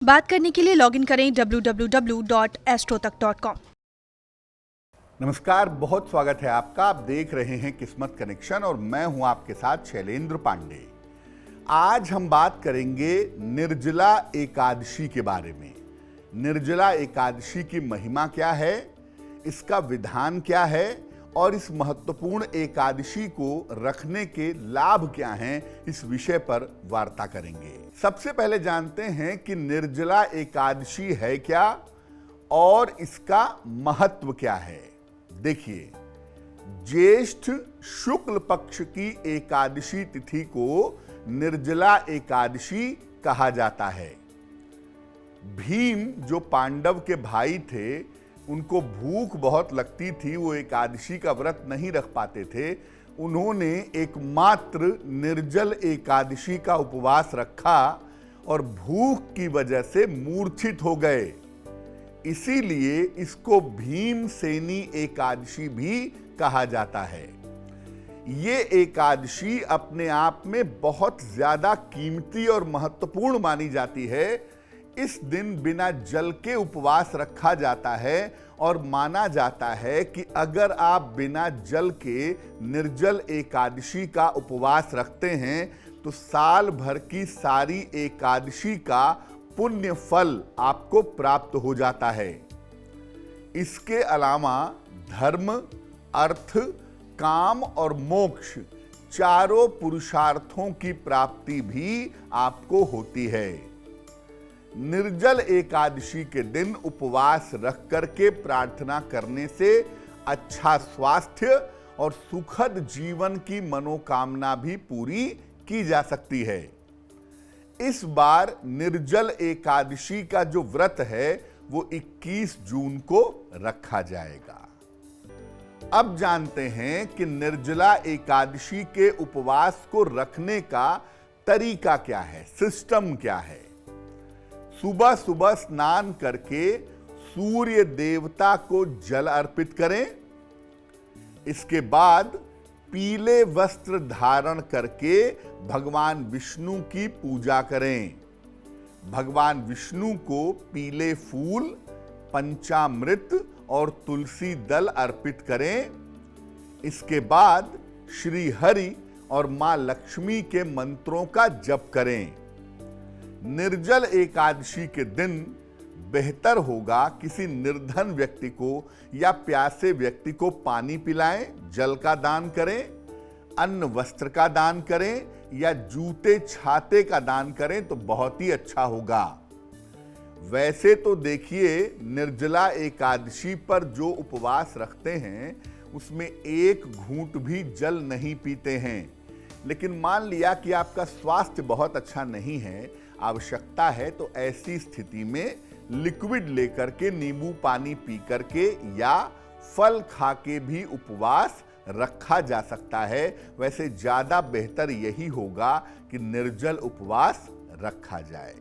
बात करने के लिए लॉगिन करें www.astrotak.com। नमस्कार, बहुत स्वागत है आपका। आप देख रहे हैं किस्मत कनेक्शन और मैं हूं आपके साथ शैलेंद्र पांडे। आज हम बात करेंगे निर्जला एकादशी के बारे में। निर्जला एकादशी की महिमा क्या है, इसका विधान क्या है और इस महत्वपूर्ण एकादशी को रखने के लाभ क्या हैं, इस विषय पर वार्ता करेंगे। सबसे पहले जानते हैं कि निर्जला एकादशी है क्या और इसका महत्व क्या है। देखिए, ज्येष्ठ शुक्ल पक्ष की एकादशी तिथि को निर्जला एकादशी कहा जाता है। भीम जो पांडव के भाई थे, उनको भूख बहुत लगती थी, वो एकादशी का व्रत नहीं रख पाते थे। उन्होंने एकमात्र निर्जल एकादशी का उपवास रखा और भूख की वजह से मूर्छित हो गए। इसीलिए इसको भीमसेनी एकादशी भी कहा जाता है। ये एकादशी अपने आप में बहुत ज्यादा कीमती और महत्वपूर्ण मानी जाती है। इस दिन बिना जल के उपवास रखा जाता है और माना जाता है कि अगर आप बिना जल के निर्जल एकादशी का उपवास रखते हैं तो साल भर की सारी एकादशी का पुण्य फल आपको प्राप्त हो जाता है। इसके अलावा धर्म, अर्थ, काम और मोक्ष चारों पुरुषार्थों की प्राप्ति भी आपको होती है। निर्जल एकादशी के दिन उपवास रख करके प्रार्थना करने से अच्छा स्वास्थ्य और सुखद जीवन की मनोकामना भी पूरी की जा सकती है। इस बार निर्जल एकादशी का जो व्रत है वो 21 जून को रखा जाएगा। अब जानते हैं कि निर्जला एकादशी के उपवास को रखने का तरीका क्या है, सिस्टम क्या है। सुबह सुबह स्नान करके सूर्य देवता को जल अर्पित करें। इसके बाद पीले वस्त्र धारण करके भगवान विष्णु की पूजा करें। भगवान विष्णु को पीले फूल, पंचामृत और तुलसी दल अर्पित करें। इसके बाद श्री हरि और मां लक्ष्मी के मंत्रों का जप करें। निर्जल एकादशी के दिन बेहतर होगा किसी निर्धन व्यक्ति को या प्यासे व्यक्ति को पानी पिलाएं, जल का दान करें, अन्न वस्त्र का दान करें या जूते छाते का दान करें तो बहुत ही अच्छा होगा। वैसे तो देखिए, निर्जला एकादशी पर जो उपवास रखते हैं उसमें एक घूंट भी जल नहीं पीते हैं। लेकिन मान लिया कि आपका स्वास्थ्य बहुत अच्छा नहीं है, आवश्यकता है, तो ऐसी स्थिति में लिक्विड लेकर के, नींबू पानी पी करके या फल खा के भी उपवास रखा जा सकता है। वैसे ज्यादा बेहतर यही होगा कि निर्जल उपवास रखा जाए।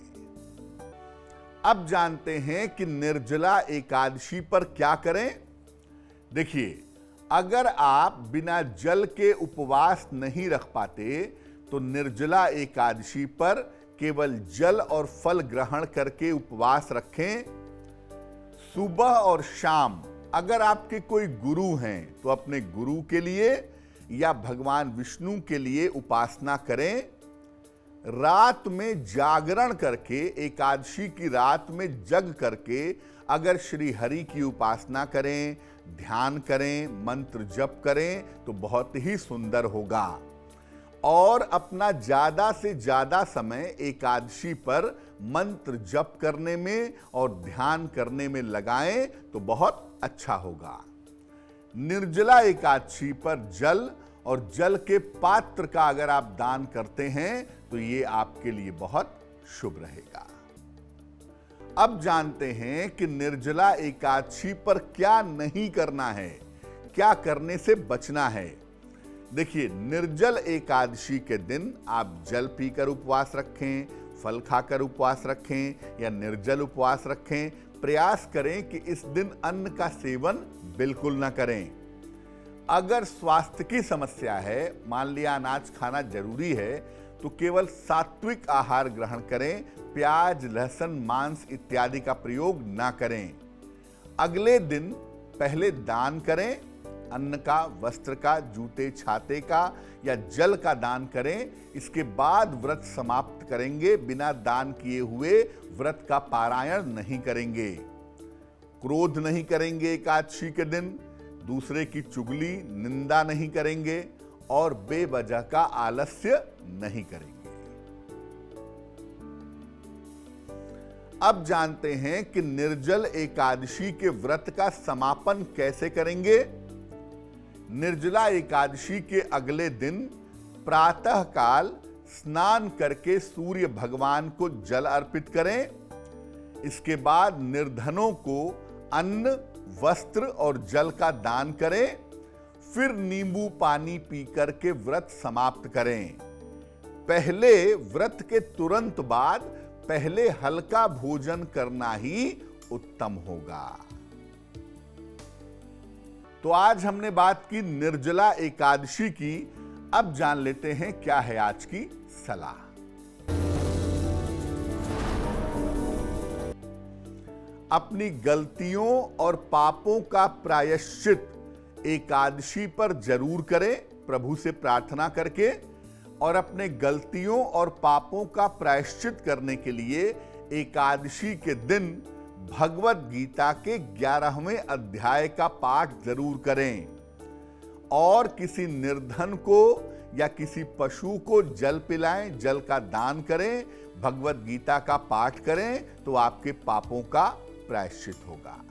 अब जानते हैं कि निर्जला एकादशी पर क्या करें। देखिए, अगर आप बिना जल के उपवास नहीं रख पाते तो निर्जला एकादशी पर केवल जल और फल ग्रहण करके उपवास रखें। सुबह और शाम अगर आपके कोई गुरु हैं तो अपने गुरु के लिए या भगवान विष्णु के लिए उपासना करें। रात में जागरण करके, एकादशी की रात में जग करके अगर श्री हरि की उपासना करें, ध्यान करें, मंत्र जप करें तो बहुत ही सुंदर होगा। और अपना ज्यादा से ज्यादा समय एकादशी पर मंत्र जप करने में और ध्यान करने में लगाएं तो बहुत अच्छा होगा। निर्जला एकादशी पर जल और जल के पात्र का अगर आप दान करते हैं तो ये आपके लिए बहुत शुभ रहेगा। अब जानते हैं कि निर्जला एकादशी पर क्या नहीं करना है, क्या करने से बचना है। देखिए, निर्जल एकादशी के दिन आप जल पीकर उपवास रखें, फल खाकर उपवास रखें या निर्जल उपवास रखें। प्रयास करें कि इस दिन अन्न का सेवन बिल्कुल ना करें। अगर स्वास्थ्य की समस्या है, मान लिया अनाज खाना जरूरी है, तो केवल सात्विक आहार ग्रहण करें, प्याज, लहसुन, मांस इत्यादि का प्रयोग ना करें। अगले दिन पहले दान करें, अन्न का, वस्त्र का, जूते छाते का या जल का दान करें। इसके बाद व्रत समाप्त करेंगे। बिना दान किए हुए व्रत का पारायण नहीं करेंगे। क्रोध नहीं करेंगे एकादशी के दिन, दूसरे की चुगली, निंदा नहीं करेंगे और बेवजह का आलस्य नहीं करेंगे। अब जानते हैं कि निर्जल एकादशी के व्रत का समापन कैसे करेंगे। निर्जला एकादशी के अगले दिन प्रातः काल स्नान करके सूर्य भगवान को जल अर्पित करें। इसके बाद निर्धनों को अन्न, वस्त्र और जल का दान करें। फिर नींबू पानी पी करके व्रत समाप्त करें। पहले व्रत के तुरंत बाद पहले हल्का भोजन करना ही उत्तम होगा। तो आज हमने बात की निर्जला एकादशी की। अब जान लेते हैं क्या है आज की सलाह। अपनी गलतियों और पापों का प्रायश्चित एकादशी पर जरूर करें, प्रभु से प्रार्थना करके। और अपने गलतियों और पापों का प्रायश्चित करने के लिए एकादशी के दिन भगवत गीता के 11वें अध्याय का पाठ जरूर करें। और किसी निर्धन को या किसी पशु को जल पिलाएं, जल का दान करें, भगवत गीता का पाठ करें, तो आपके पापों का प्रायश्चित होगा।